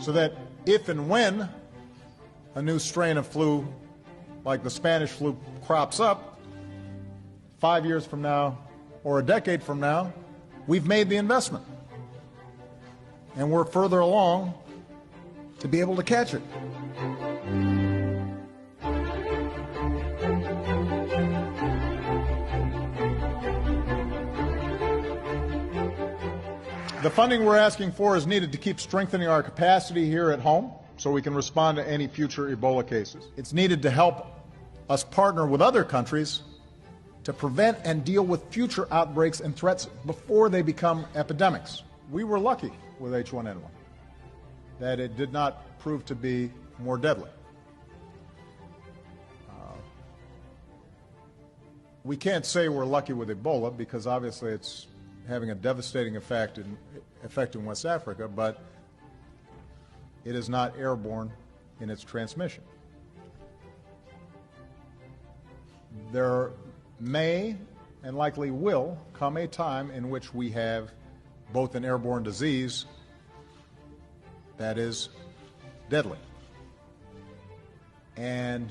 so that if and when a new strain of flu like the Spanish flu crops up 5 years from now or a decade from now, we've made the investment and we're further along to be able to catch it. The funding we're asking for is needed to keep strengthening our capacity here at home so we can respond to any future Ebola cases. It's needed to help us partner with other countries to prevent and deal with future outbreaks and threats before they become epidemics. We were lucky with H1N1 that it did not prove to be more deadly. We can't say we're lucky with Ebola because obviously it's having a devastating effect in West Africa, but it is not airborne in its transmission. There may and likely will come a time in which we have both an airborne disease that is deadly. And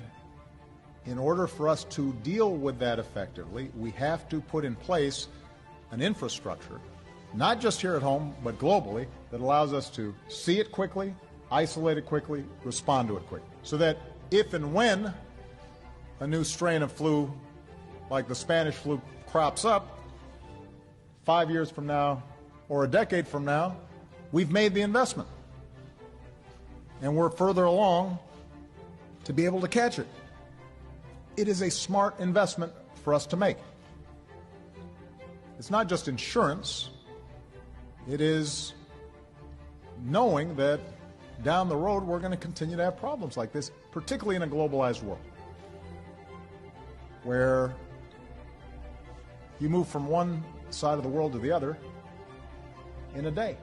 in order for us to deal with that effectively, we have to put in place an infrastructure, not just here at home, but globally, that allows us to see it quickly, isolate it quickly, respond to it quickly, so that if and when a new strain of flu like the Spanish flu crops up 5 years from now or a decade from now, we've made the investment and we're further along to be able to catch it. It is a smart investment for us to make. It's not just insurance, it is knowing that down the road we're going to continue to have problems like this, particularly in a globalized world, where you move from one side of the world to the other in a day.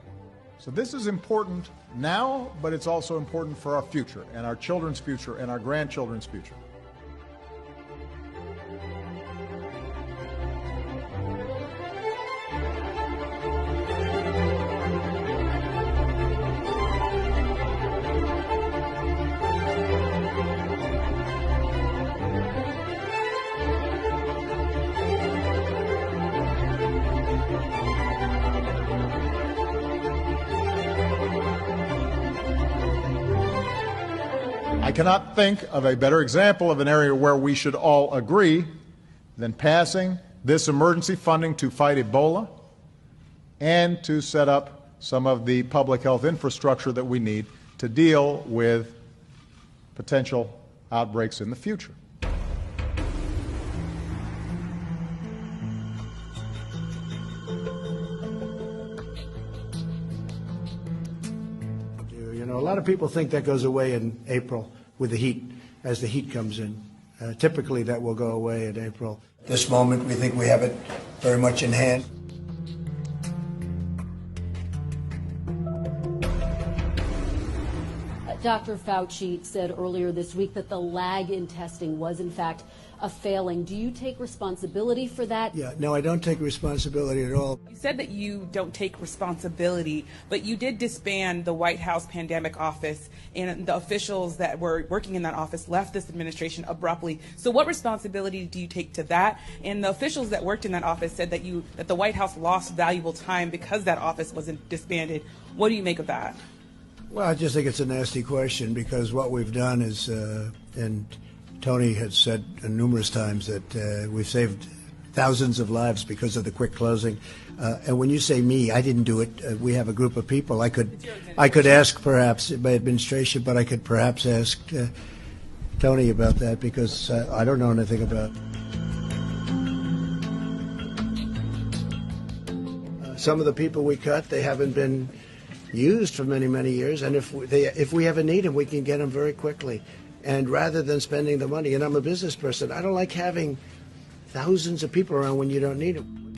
So this is important now, but it's also important for our future and our children's future and our grandchildren's future. I cannot think of a better example of an area where we should all agree than passing this emergency funding to fight Ebola and to set up some of the public health infrastructure that we need to deal with potential outbreaks in the future. You know, a lot of people think that goes away in April with the heat, as the heat comes in. Typically that will go away in April. At this moment, we think we have it very much in hand. Dr. Fauci said earlier this week that the lag in testing was, in fact, a failing. Do you take responsibility for that? Yeah, no, I don't take responsibility at all. You said that you don't take responsibility, but you did disband the White House Pandemic Office, and the officials that were working in that office left this administration abruptly. So what responsibility do you take to that? And the officials that worked in that office said that the White House lost valuable time because that office wasn't disbanded. What do you make of that? Well, I just think it's a nasty question because what we've done is, and Tony has said numerous times that we've saved thousands of lives because of the quick closing. And when you say me, I didn't do it. We have a group of people. I could ask perhaps my administration, but I could perhaps ask Tony about that because I don't know anything about it. Some of the people we cut, they haven't been used for many, many years, and if we ever need them, we can get them very quickly. And rather than spending the money, and I'm a business person, I don't like having thousands of people around when you don't need them.